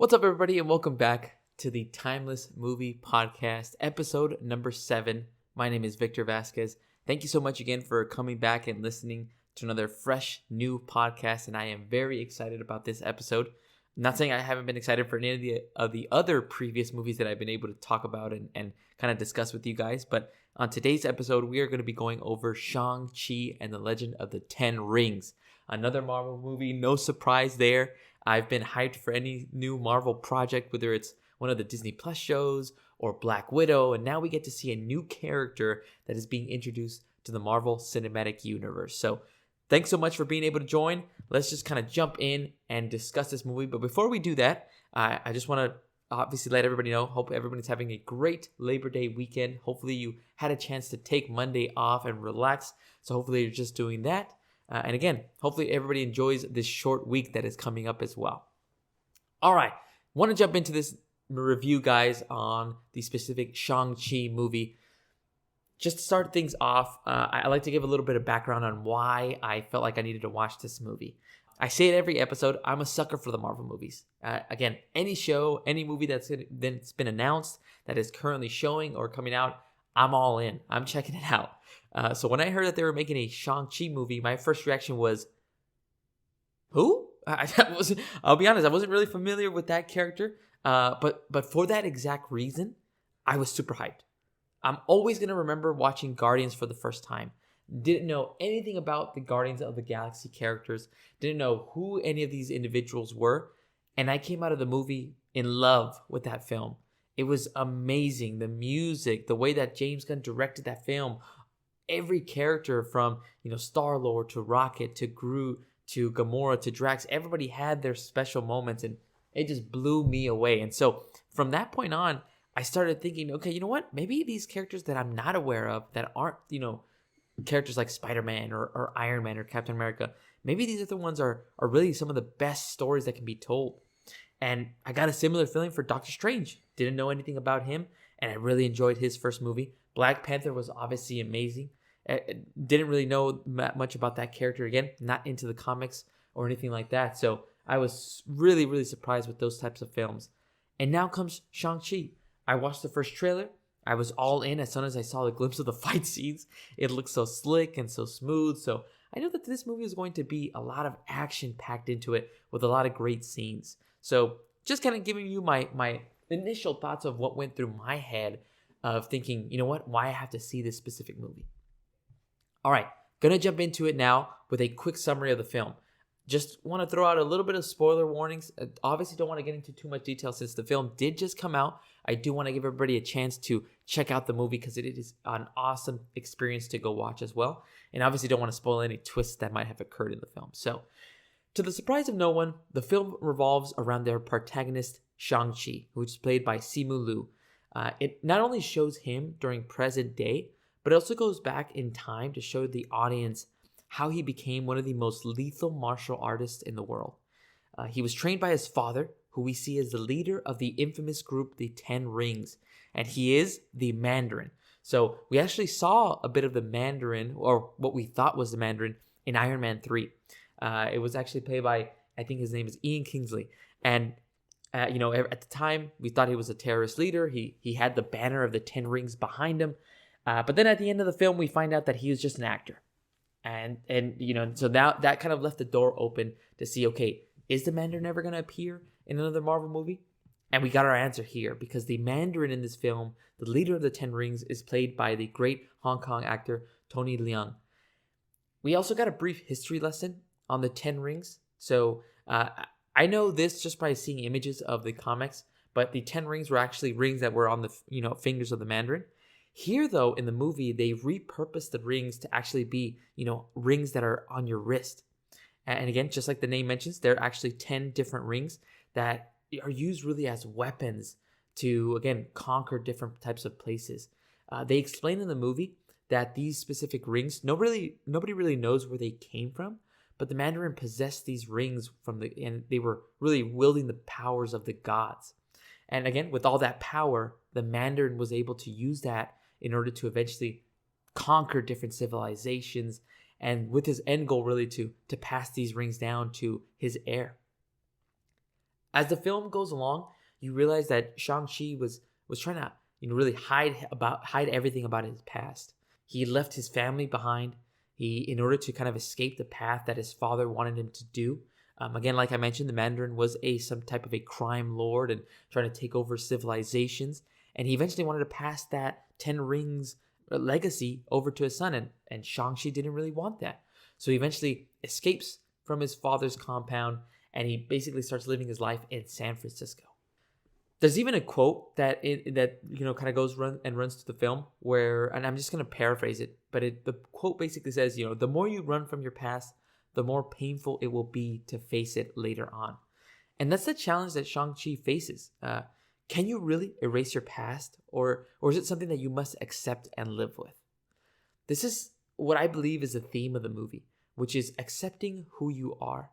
What's up, everybody, and welcome back to the Timeless Movie Podcast, episode number 7. My name is Victor Vasquez. Thank you so much again for coming back and listening to another fresh, new podcast, and I am very excited about this episode. I'm not saying I haven't been excited for any of the other previous movies that I've been able to talk about and kind of discuss with you guys, but on today's episode, we are going to be going over Shang-Chi and the Legend of the Ten Rings. Another Marvel movie, no surprise there. I've been hyped for any new Marvel project, whether it's one of the Disney Plus shows or Black Widow, and now we get to see a new character that is being introduced to the Marvel Cinematic Universe. So thanks so much for being able to join. Let's just kind of jump in and discuss this movie. But before we do that, I just want to obviously let everybody know, hope everybody's having a great Labor Day weekend. Hopefully you had a chance to take Monday off and relax. So hopefully you're just doing that. And again, hopefully everybody enjoys this short week that is coming up as well. All right, want to jump into this review, guys, on the specific Shang-Chi movie. Just to start things off, I like to give a little bit of background on why I felt like I needed to watch this movie. I say it every episode, I'm a sucker for the Marvel movies. Again, any show, any movie that's been announced, that is currently showing or coming out, I'm all in. I'm checking it out. So when I heard that they were making a Shang-Chi movie, my first reaction was, who? I'll be honest, I wasn't really familiar with that character. But for that exact reason, I was super hyped. I'm always going to remember watching Guardians for the first time. Didn't know anything about the Guardians of the Galaxy characters. Didn't know who any of these individuals were. And I came out of the movie in love with that film. It was amazing. The music, the way that James Gunn directed that film, every character from, Star-Lord to Rocket to Groot to Gamora to Drax, everybody had their special moments and it just blew me away. And so from that point on, I started thinking, okay, you know what? Maybe these characters that I'm not aware of, that aren't, characters like Spider-Man or Iron Man or Captain America, maybe these other ones are really some of the best stories that can be told. And I got a similar feeling for Doctor Strange. Didn't know anything about him, and I really enjoyed his first movie. Black Panther was obviously amazing. Didn't really know much about that character. Again, not into the comics or anything like that. So I was really, really surprised with those types of films. And now comes Shang-Chi. I watched the first trailer. I was all in as soon as I saw the glimpse of the fight scenes. It looked so slick and so smooth. So I knew that this movie is going to be a lot of action packed into it with a lot of great scenes. So just kind of giving you my initial thoughts of what went through my head of thinking, you know what, why I have to see this specific movie. All right, gonna jump into it now with a quick summary of the film. Just want to throw out a little bit of spoiler warnings. Obviously don't want to get into too much detail since the film did just come out. I do want to give everybody a chance to check out the movie because it is an awesome experience to go watch as well. And obviously don't want to spoil any twists that might have occurred in the film. So, to the surprise of no one, the film revolves around their protagonist, Shang-Chi, which is played by Simu Liu. It not only shows him during present day, but it also goes back in time to show the audience how he became one of the most lethal martial artists in the world. He was trained by his father, who we see as the leader of the infamous group, the Ten Rings, and he is the Mandarin. So we actually saw a bit of the Mandarin, or what we thought was the Mandarin, in Iron Man 3. It was actually played by, I think his name is Ian Kingsley. And, at the time, we thought he was a terrorist leader. He had the banner of the Ten Rings behind him. But then at the end of the film, we find out that he was just an actor. And so now that kind of left the door open to see, okay, is the Mandarin ever going to appear in another Marvel movie? And we got our answer here, because the Mandarin in this film, the leader of the Ten Rings, is played by the great Hong Kong actor Tony Leung. We also got a brief history lesson on the Ten Rings. So I know this just by seeing images of the comics, but the Ten Rings were actually rings that were on the fingers of the Mandarin. Here, though, in the movie, they repurposed the rings to actually be, rings that are on your wrist. And again, just like the name mentions, there are actually 10 different rings that are used really as weapons to, again, conquer different types of places. They explain in the movie that these specific rings, nobody really knows where they came from, but the Mandarin possessed these rings and they were really wielding the powers of the gods. And again, with all that power, the Mandarin was able to use that in order to eventually conquer different civilizations, and with his end goal really to pass these rings down to his heir. As the film goes along, you realize that Shang-Chi was trying to really hide everything about his past. He left his family behind. In order to kind of escape the path that his father wanted him to do. Again, like I mentioned, the Mandarin was some type of a crime lord and trying to take over civilizations. And he eventually wanted to pass that 10 Rings legacy over to his son. And Shang-Chi didn't really want that. So he eventually escapes from his father's compound and he basically starts living his life in San Francisco. There's even a quote that kind of runs through the film where, and I'm just going to paraphrase it, but the quote basically says, the more you run from your past, the more painful it will be to face it later on. And that's the challenge that Shang-Chi faces. Can you really erase your past, or is it something that you must accept and live with? This is what I believe is the theme of the movie, which is accepting who you are.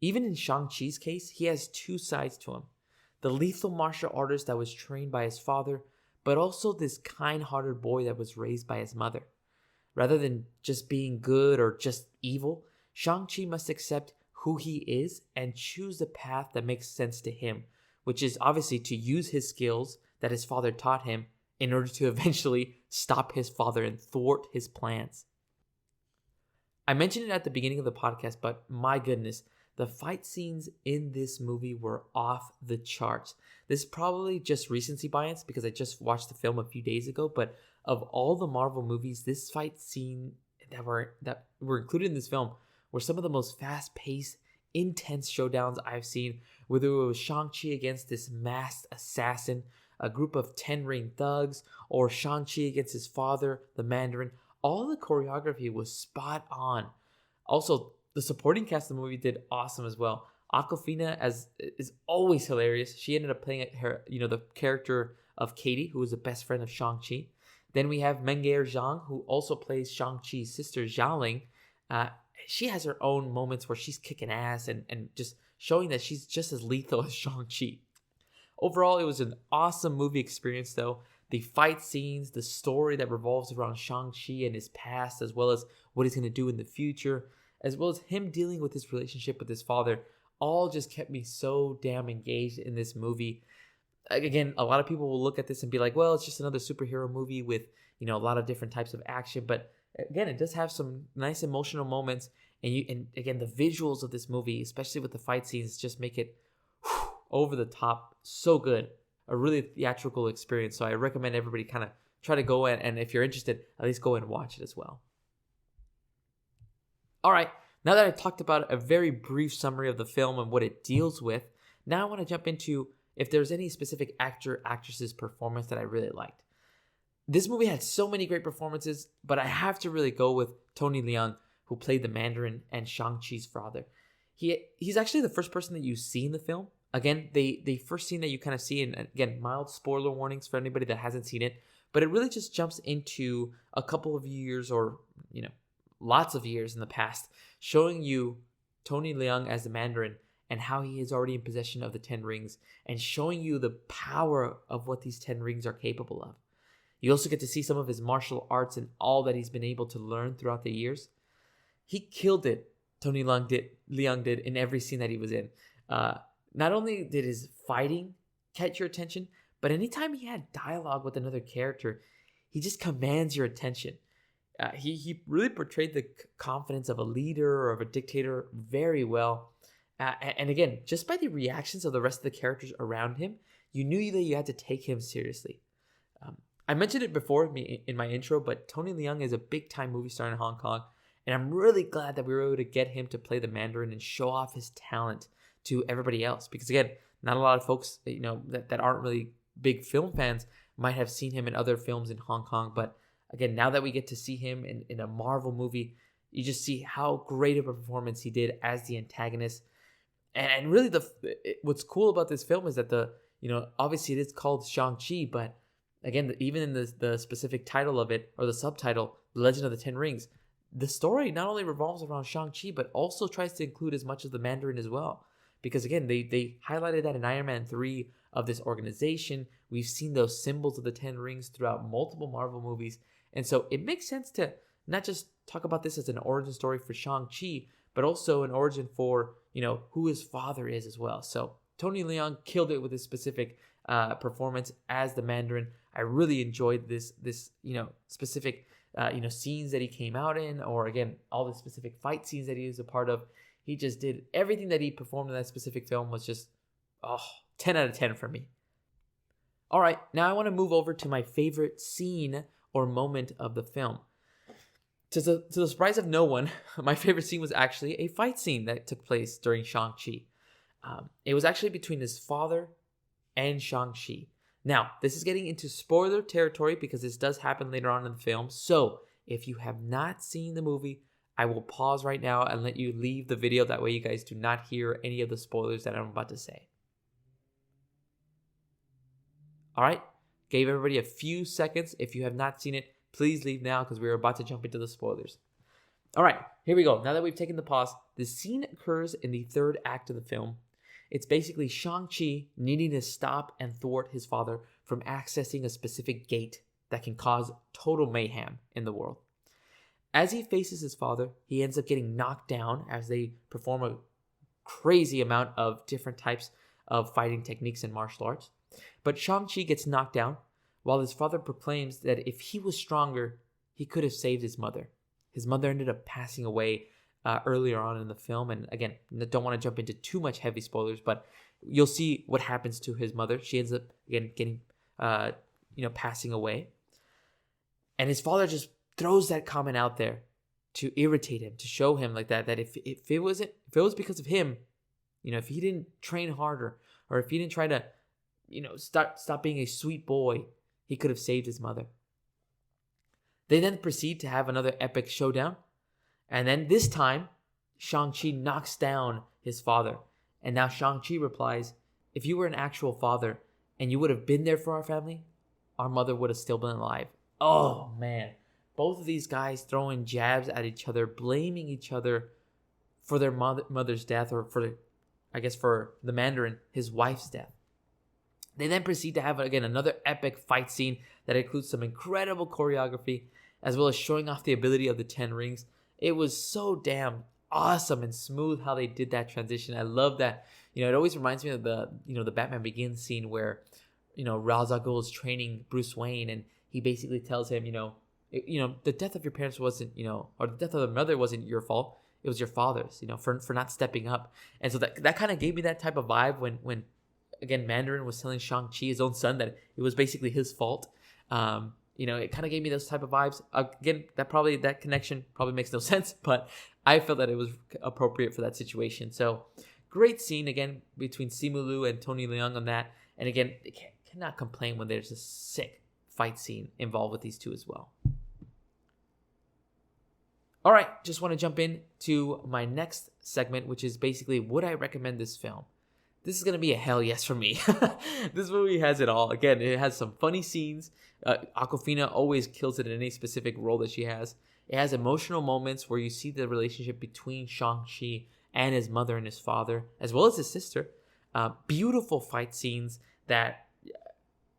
Even in Shang-Chi's case, he has two sides to him. The lethal martial artist that was trained by his father, but also this kind-hearted boy that was raised by his mother. Rather than just being good or just evil, Shang-Chi must accept who he is and choose the path that makes sense to him, which is obviously to use his skills that his father taught him in order to eventually stop his father and thwart his plans. I mentioned it at the beginning of the podcast, but my goodness, the fight scenes in this movie were off the charts. This is probably just recency bias because I just watched the film a few days ago, but of all the Marvel movies, this fight scene that were included in this film were some of the most fast-paced, intense showdowns I've seen, whether it was Shang-Chi against this masked assassin, a group of 10-ring thugs, or Shang-Chi against his father, the Mandarin. All the choreography was spot on. Also, the supporting cast of the movie did awesome as well. Awkwafina is always hilarious. She ended up playing her, the character of Katie, who was the best friend of Shang-Chi. Then we have Meng'er Zhang, who also plays Shang-Chi's sister, Xiaoling. She has her own moments where she's kicking ass and just showing that she's just as lethal as Shang-Chi. Overall, it was an awesome movie experience, though. The fight scenes, the story that revolves around Shang-Chi and his past, as well as what he's going to do in the future, as well as him dealing with his relationship with his father, all just kept me so damn engaged in this movie. Again, a lot of people will look at this and be like, well, it's just another superhero movie with, a lot of different types of action. But again, it does have some nice emotional moments. And again, the visuals of this movie, especially with the fight scenes, just make it over the top. So good. A really theatrical experience. So I recommend everybody kind of try to go in. And if you're interested, at least go and watch it as well. All right, now that I talked about a very brief summary of the film and what it deals with, now I want to jump into if there's any specific actor, actress's performance that I really liked. This movie had so many great performances, but I have to really go with Tony Leung, who played the Mandarin and Shang-Chi's father. He's actually the first person that you see in the film. Again, the first scene that you kind of see, and again, mild spoiler warnings for anybody that hasn't seen it, but it really just jumps into a couple of years or, lots of years in the past, showing you Tony Leung as the Mandarin and how he is already in possession of the 10 rings and showing you the power of what these 10 rings are capable of. You also get to see some of his martial arts and all that he's been able to learn throughout the years. He killed it, Tony Leung did in every scene that he was in. Not only did his fighting catch your attention, but anytime he had dialogue with another character, he just commands your attention. He really portrayed the confidence of a leader or of a dictator very well. And again, just by the reactions of the rest of the characters around him, you knew that you had to take him seriously. I mentioned it before in my intro, but Tony Leung is a big-time movie star in Hong Kong, and I'm really glad that we were able to get him to play the Mandarin and show off his talent to everybody else. Because again, not a lot of folks, that aren't really big film fans might have seen him in other films in Hong Kong, but again, now that we get to see him in a Marvel movie, you just see how great of a performance he did as the antagonist. And really, what's cool about this film is that obviously it is called Shang-Chi, but again, even in the specific title of it, or the subtitle, The Legend of the Ten Rings, the story not only revolves around Shang-Chi, but also tries to include as much of the Mandarin as well. Because again, they highlighted that in Iron Man 3 of this organization. We've seen those symbols of the Ten Rings throughout multiple Marvel movies. And so it makes sense to not just talk about this as an origin story for Shang-Chi, but also an origin for, who his father is as well. So Tony Leung killed it with his specific performance as the Mandarin. I really enjoyed this specific scenes that he came out in, or again, all the specific fight scenes that he was a part of. He just did everything that he performed in that specific film was just 10 out of 10 for me. All right, now I want to move over to my favorite scene or moment of the film. To the surprise of no one, my favorite scene was actually a fight scene that took place during Shang-Chi. It was actually between his father and Shang-Chi. Now, this is getting into spoiler territory because this does happen later on in the film. So, if you have not seen the movie, I will pause right now and let you leave the video. That way you guys do not hear any of the spoilers that I'm about to say. All right, gave everybody a few seconds. If you have not seen it, please leave now because we're about to jump into the spoilers. All right, here we go. Now that we've taken the pause, the scene occurs in the third act of the film. It's basically Shang-Chi needing to stop and thwart his father from accessing a specific gate that can cause total mayhem in the world. As he faces his father, he ends up getting knocked down as they perform a crazy amount of different types of fighting techniques and martial arts. But Shang-Chi gets knocked down while his father proclaims that if he was stronger, he could have saved his mother. His mother ended up passing away earlier on in the film. And again, don't want to jump into too much heavy spoilers, but you'll see what happens to his mother. She ends up, again, getting, passing away. And his father just throws that comment out there to irritate him, to show him like that if it was because of him, if he didn't train harder, or if he didn't try to, stop being a sweet boy, he could have saved his mother. They then proceed to have another epic showdown. And then this time, Shang-Chi knocks down his father. And now Shang-Chi replies, if you were an actual father and you would have been there for our family, our mother would have still been alive. Oh, man. Both of these guys throwing jabs at each other, blaming each other for their mother's death, or for the Mandarin, his wife's death. They then proceed to have, again, another epic fight scene that includes some incredible choreography, as well as showing off the ability of the 10 rings. It was so damn awesome and smooth how they did that transition. I love that. It always reminds me of the Batman Begins scene where, Ra's al Ghul is training Bruce Wayne, and he basically tells him, the death of your parents wasn't, or the death of the mother wasn't your fault. It was your father's, for not stepping up. And so that kind of gave me that type of vibe when again, Mandarin was telling Shang-Chi, his own son, that it was basically his fault. It kind of gave me those type of vibes. Again, that connection probably makes no sense, but I felt that it was appropriate for that situation. So great scene, again, between Simu Liu and Tony Leung on that. And again, they cannot complain when there's a sick fight scene involved with these two as well. All right, just want to jump in to my next segment, which is basically, would I recommend this film? This is going to be a hell yes for me. This movie has it all. Again, it has some funny scenes. Awkwafina always kills it in any specific role that she has. It has emotional moments where you see the relationship between Shang-Chi and his mother and his father, as well as his sister. Beautiful fight scenes that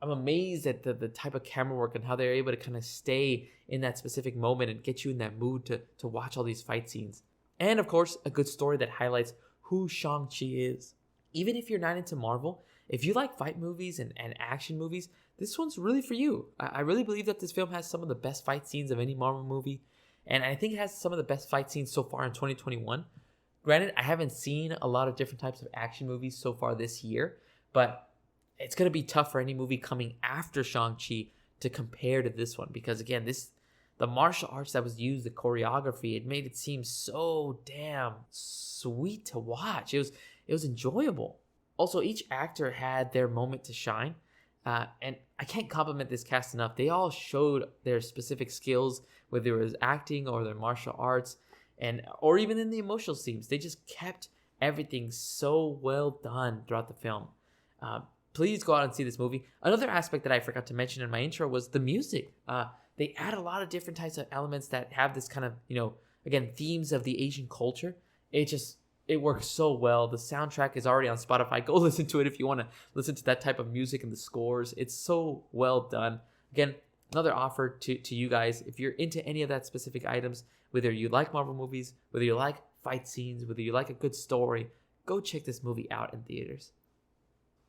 I'm amazed at the type of camera work and how they're able to kind of stay in that specific moment and get you in that mood to watch all these fight scenes. And of course, a good story that highlights who Shang-Chi is. Even if you're not into Marvel, if you like fight movies and action movies, this one's really for you. I really believe that this film has some of the best fight scenes of any Marvel movie. And I think it has some of the best fight scenes so far in 2021. Granted, I haven't seen a lot of different types of action movies so far this year, but it's going to be tough for any movie coming after Shang-Chi to compare to this one. Because again, the martial arts that was used, the choreography, it made it seem so damn sweet to watch. It was enjoyable. Also, each actor had their moment to shine. And I can't compliment this cast enough. They all showed their specific skills, whether it was acting or their martial arts, or even in the emotional scenes. They just kept everything so well done throughout the film. Please go out and see this movie. Another aspect that I forgot to mention in my intro was the music. They add a lot of different types of elements that have this kind of, again, themes of the Asian culture. It works so well. The soundtrack is already on Spotify. Go listen to it if you want to listen to that type of music and the scores. It's so well done. Again, another offer to you guys. If you're into any of that specific items, whether you like Marvel movies, whether you like fight scenes, whether you like a good story, go check this movie out in theaters.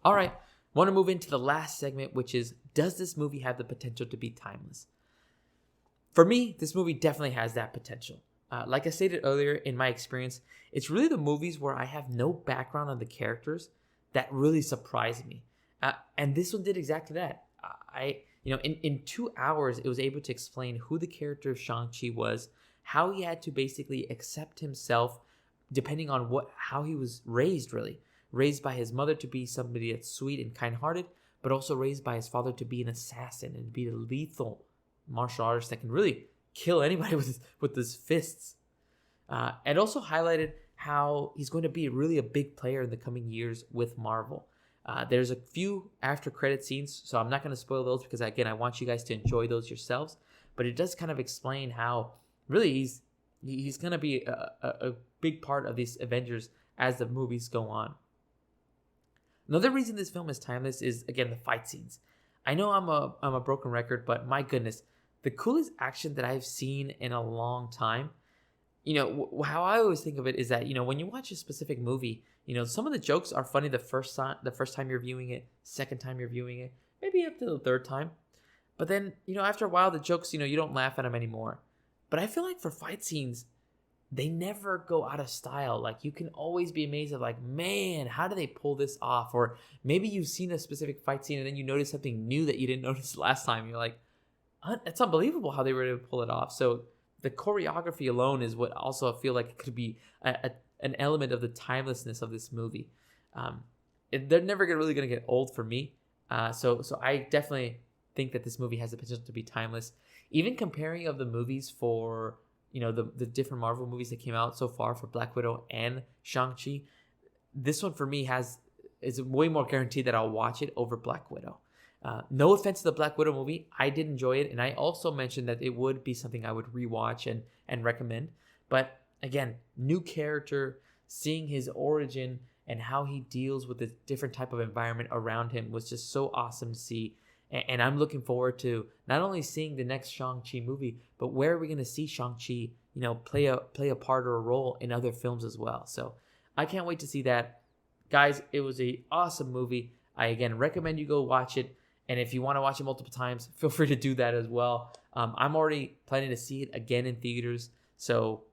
All right, want to move into the last segment, which is, does this movie have the potential to be timeless? For me, this movie definitely has that potential. Like I stated earlier, in my experience, it's really the movies where I have no background on the characters that really surprise me. And this one did exactly that. In 2 hours, it was able to explain who the character of Shang-Chi was, how he had to basically accept himself depending on how he was raised, really. Raised by his mother to be somebody that's sweet and kind-hearted, but also raised by his father to be an assassin and be a lethal martial artist that can really kill anybody with his fists. And also highlighted how he's going to be really a big player in the coming years with Marvel. There's a few after credit scenes, so I'm not going to spoil those because, again, I want you guys to enjoy those yourselves. But it does kind of explain how really he's going to be a big part of these Avengers as the movies go on. Another reason this film is timeless is, again, the fight scenes. I know I'm a broken record, but my goodness, the coolest action that I've seen in a long time. How I always think of it is that, when you watch a specific movie, some of the jokes are funny the first time you're viewing it, second time you're viewing it, maybe up to the third time. But then, after a while, the jokes, you don't laugh at them anymore. But I feel like for fight scenes, they never go out of style. Like, you can always be amazed at, like, man, how do they pull this off? Or maybe you've seen a specific fight scene and then you notice something new that you didn't notice last time. You're like, it's unbelievable how they were able to pull it off. So the choreography alone is what also I feel like it could be an element of the timelessness of this movie. They're never really going to get old for me. So I definitely think that this movie has the potential to be timeless. Even comparing of the movies for, the different Marvel movies that came out so far for Black Widow and Shang-Chi, this one for me is way more guaranteed that I'll watch it over Black Widow. No offense to the Black Widow movie, I did enjoy it, and I also mentioned that it would be something I would rewatch and recommend. But again, new character, seeing his origin and how he deals with the different type of environment around him was just so awesome to see. And I'm looking forward to not only seeing the next Shang-Chi movie, but where are we going to see Shang-Chi, play a part or a role in other films as well. So I can't wait to see that. Guys, it was an awesome movie. I, again, recommend you go watch it. And if you want to watch it multiple times, feel free to do that as well. I'm already planning to see it again in theaters. So,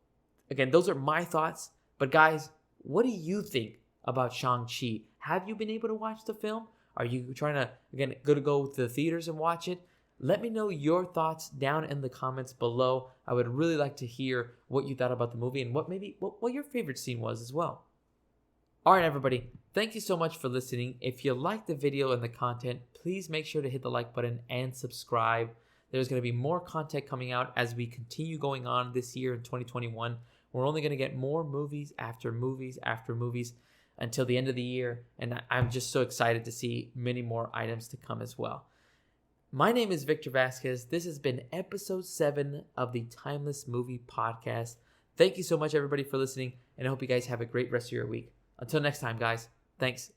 again, those are my thoughts. But, guys, what do you think about Shang-Chi? Have you been able to watch the film? Are you trying to, again, go to the theaters and watch it? Let me know your thoughts down in the comments below. I would really like to hear what you thought about the movie and what your favorite scene was as well. All right, everybody. Thank you so much for listening. If you liked the video and the content, please make sure to hit the like button and subscribe. There's going to be more content coming out as we continue going on this year in 2021. We're only going to get more movies after movies after movies until the end of the year, and I'm just so excited to see many more items to come as well. My name is Victor Vasquez. This has been episode 7 of the Timeless Movie Podcast. Thank you so much, everybody, for listening, and I hope you guys have a great rest of your week. Until next time, guys, thanks.